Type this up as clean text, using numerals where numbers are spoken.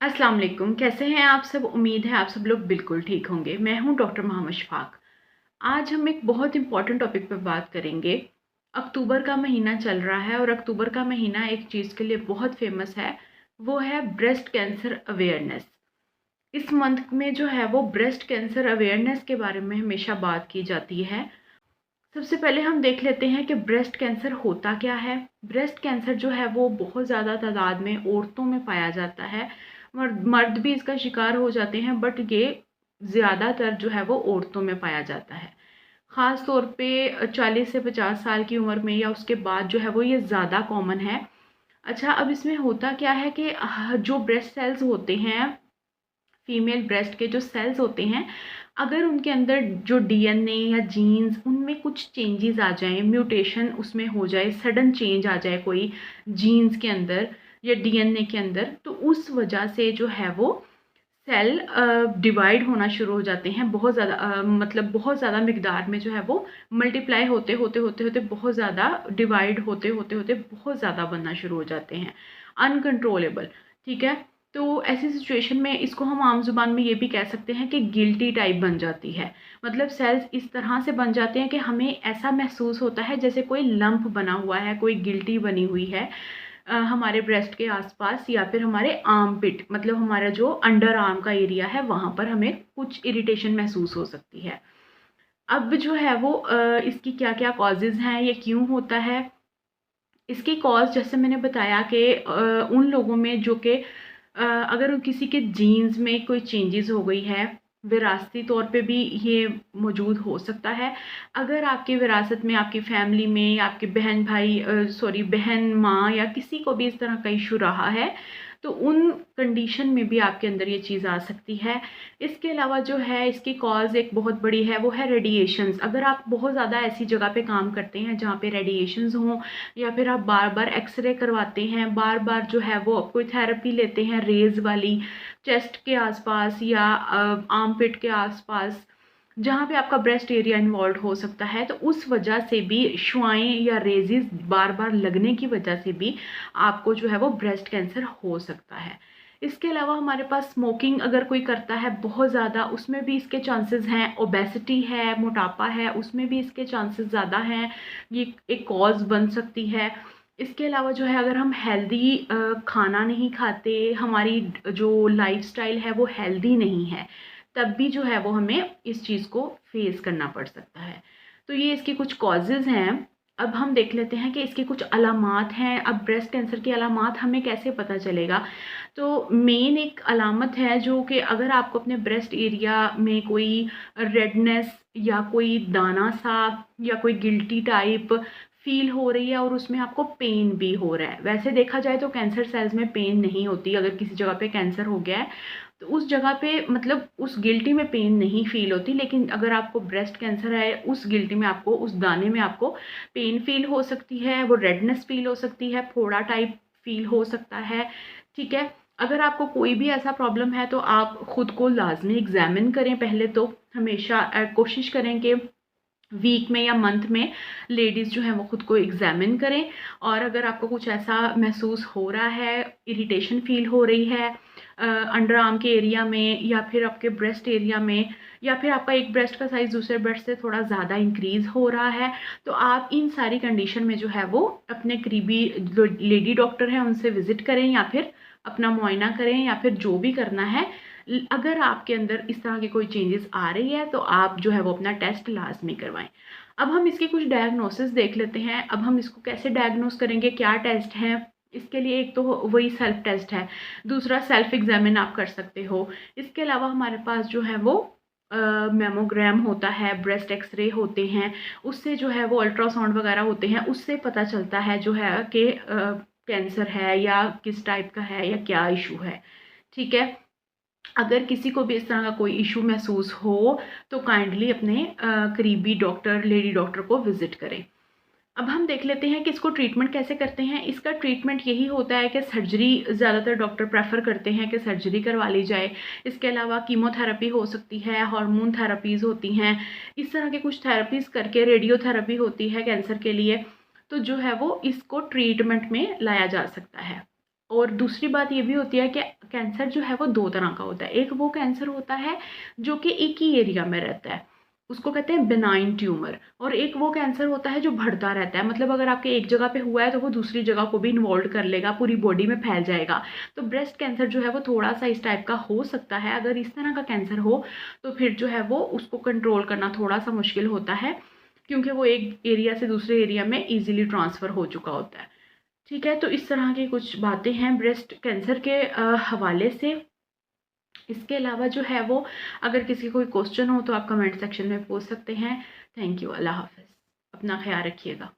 अस्सलाम वालेकुम। कैसे हैं आप सब? उम्मीद है आप सब लोग बिल्कुल ठीक होंगे। मैं हूं डॉक्टर मोहम्मद शफाक। आज हम एक बहुत इम्पॉर्टेंट टॉपिक पर बात करेंगे। अक्टूबर का महीना चल रहा है और अक्टूबर का महीना एक चीज़ के लिए बहुत फेमस है, वो है ब्रेस्ट कैंसर अवेयरनेस। इस मंथ में जो है वो ब्रेस्ट कैंसर अवेयरनेस के बारे में हमेशा बात की जाती है। सबसे पहले हम देख लेते हैं कि ब्रेस्ट कैंसर होता क्या है। ब्रेस्ट कैंसर जो है वो बहुत ज़्यादा तादाद में औरतों में पाया जाता है। मर्द भी इसका शिकार हो जाते हैं, बट ये ज़्यादातर जो है वो औरतों में पाया जाता है। ख़ास तौर पे 40 से 50 साल की उम्र में या उसके बाद जो है वो ये ज़्यादा कॉमन है। अच्छा, अब इसमें होता क्या है कि जो ब्रेस्ट सेल्स होते हैं, फीमेल ब्रेस्ट के जो सेल्स होते हैं, अगर उनके अंदर जो डीएनए या जीन्स उनमें कुछ चेंजेस आ जाएं, म्यूटेशन उसमें हो जाए, सडन चेंज आ जाए कोई जीन्स के अंदर या डीएनए के अंदर, तो उस वजह से जो है वो सेल डिवाइड होना शुरू हो जाते हैं। बहुत ज़्यादा मतलब बहुत ज़्यादा मिकदार में जो है वो मल्टीप्लाई होते होते होते होते बहुत ज़्यादा डिवाइड होते होते होते बहुत ज़्यादा बनना शुरू हो जाते हैं, अनकंट्रोलेबल। ठीक है, तो ऐसी सिचुएशन में इसको हम आम जुबान में ये भी कह सकते हैं कि गिल्टी टाइप बन जाती है। मतलब सेल्स इस तरह से बन जाते हैं कि हमें ऐसा महसूस होता है जैसे कोई लंप बना हुआ है, कोई गिल्टी बनी हुई है हमारे ब्रेस्ट के आसपास, या फिर हमारे आर्म पिट, मतलब हमारा जो अंडर आर्म का एरिया है, वहाँ पर हमें कुछ इरिटेशन महसूस हो सकती है। अब जो है वो इसकी क्या क्या कॉजेज़ हैं, ये क्यों होता है? इसकी कॉज़ जैसे मैंने बताया कि उन लोगों में जो कि अगर किसी के जीन्स में कोई चेंजेस हो गई है, विरासती तौर पे भी ये मौजूद हो सकता है। अगर आपकी विरासत में, आपकी फैमिली में, या आपके बहन भाई सॉरी बहन माँ या किसी को भी इस तरह का इशू रहा है, तो उन कंडीशन में भी आपके अंदर ये चीज़ आ सकती है। इसके अलावा जो है इसकी कॉज़ एक बहुत बड़ी है, वो है रेडिएशंस। अगर आप बहुत ज़्यादा ऐसी जगह पे काम करते हैं जहाँ पे रेडिएशंस हों, या फिर आप बार-बार एक्स-रे करवाते हैं, बार-बार जो है वो कोई थेरेपी लेते हैं रेज़ वाली, चेस्ट के आसपास या आर्म पिट के आसपास, जहाँ पे आपका ब्रेस्ट एरिया इन्वॉल्व हो सकता है, तो उस वजह से भी शुआएँ या रेज़ेस बार-बार लगने की वजह से भी आपको जो है वो ब्रेस्ट कैंसर हो सकता है। इसके अलावा हमारे पास स्मोकिंग अगर कोई करता है बहुत ज़्यादा, उसमें भी इसके चांसेस हैं। ओबेसिटी है, मोटापा है, उसमें भी इसके चांसेस ज़्यादा हैं, ये एक कॉज़ बन सकती है। इसके अलावा जो है अगर हम हेल्दी खाना नहीं खाते, हमारी जो लाइफ़स्टाइल है वो हेल्दी नहीं है, तब भी जो है वो हमें इस चीज़ को फ़ेस करना पड़ सकता है। तो ये इसकी कुछ कॉजेज़ हैं। अब हम देख लेते हैं कि इसकी कुछ अलामात हैं। अब ब्रेस्ट कैंसर की अलामात हमें कैसे पता चलेगा? तो मेन एक अलामत है जो कि अगर आपको अपने ब्रेस्ट एरिया में कोई रेडनेस या कोई दाना-सा या कोई गिल्टी टाइप फ़ील हो रही है और उसमें आपको पेन भी हो रहा है। वैसे देखा जाए तो कैंसर सेल्स में पेन नहीं होती। अगर किसी जगह पे कैंसर हो गया है, तो उस जगह पे मतलब उस गिल्टी में पेन नहीं फ़ील होती, लेकिन अगर आपको ब्रेस्ट कैंसर है, उस गिल्टी में आपको, उस दाने में आपको पेन फ़ील हो सकती है, वो रेडनेस फ़ील हो सकती है, फोड़ा टाइप फ़ील हो सकता है, ठीक है? अगर आपको कोई भी ऐसा प्रॉब्लम है तो आप खुद को लाज़मी एग्ज़ामिन करें पहले तो। हमेशा कोशिश करें कि वीक में या मंथ में लेडीज़ जो हैं वो खुद को एग्ज़ामिन करें। और अगर आपको कुछ ऐसा महसूस हो रहा है, इरिटेशन फ़ील हो रही है अंडर आर्म के एरिया में या फिर आपके ब्रेस्ट एरिया में, या फिर आपका एक ब्रेस्ट का साइज़ दूसरे ब्रेस्ट से थोड़ा ज़्यादा इंक्रीज़ हो रहा है, तो आप इन सारी कंडीशन में जो है वो अपने करीबी जो लेडी डॉक्टर हैं उनसे विज़िट करें, या फिर अपना मुआयना करें, या फिर जो भी करना है। अगर आपके अंदर इस तरह की कोई चेंजेस आ रही है तो आप जो है वो अपना टेस्ट लाज़मी करवाएँ। अब हम इसकी कुछ डायग्नोसिस देख लेते हैं। अब हम इसको कैसे डायग्नोस करेंगे, क्या टेस्ट हैं? इसके लिए एक तो वही सेल्फ टेस्ट है, दूसरा सेल्फ एग्ज़ामिन आप कर सकते हो। इसके अलावा हमारे पास जो है वो मैमोग्राम होता है, ब्रेस्ट एक्स-रे होते हैं, उससे जो है वो अल्ट्रासाउंड वगैरह होते हैं, उससे पता चलता है जो है कि कैंसर है या किस टाइप का है या क्या इश्यू है, ठीक है? अगर किसी को भी इस तरह का कोई इशू महसूस हो तो काइंडली अपने करीबी डॉक्टर, लेडी डॉक्टर को विज़िट करें। अब हम देख लेते हैं कि इसको ट्रीटमेंट कैसे करते हैं। इसका ट्रीटमेंट यही होता है कि सर्जरी ज़्यादातर डॉक्टर प्रेफ़र करते हैं कि सर्जरी करवा ली जाए। इसके अलावा कीमोथेरेपी हो सकती है, हार्मोन थेरेपीज़ होती हैं, इस तरह के कुछ थेरेपीज़ करके, रेडियोथेरेपी होती है कैंसर के लिए, तो जो है वो इसको ट्रीटमेंट में लाया जा सकता है। और दूसरी बात ये भी होती है कि कैंसर जो है वो 2 तरह का होता है। एक वो कैंसर होता है जो कि एक ही एरिया में रहता है, उसको कहते हैं बेनाइन ट्यूमर। और एक वो कैंसर होता है जो बढ़ता रहता है, मतलब अगर आपके एक जगह पे हुआ है तो वो दूसरी जगह को भी इन्वॉल्व कर लेगा, पूरी बॉडी में फैल जाएगा। तो ब्रेस्ट कैंसर जो है वो थोड़ा-सा इस टाइप का हो सकता है। अगर इस तरह का कैंसर हो तो फिर जो है वो उसको कंट्रोल करना थोड़ा-सा मुश्किल होता है, क्योंकि वो एक एरिया से दूसरे एरिया में ईज़िली ट्रांसफ़र हो चुका होता है। ठीक है, तो इस तरह की कुछ बातें हैं ब्रेस्ट कैंसर के हवाले से। इसके अलावा जो है वो अगर किसी को कोई क्वेश्चन हो तो आप कमेंट सेक्शन में पूछ सकते हैं। Thank you. अल्लाह हाफ़िज़। अपना ख़्याल रखिएगा।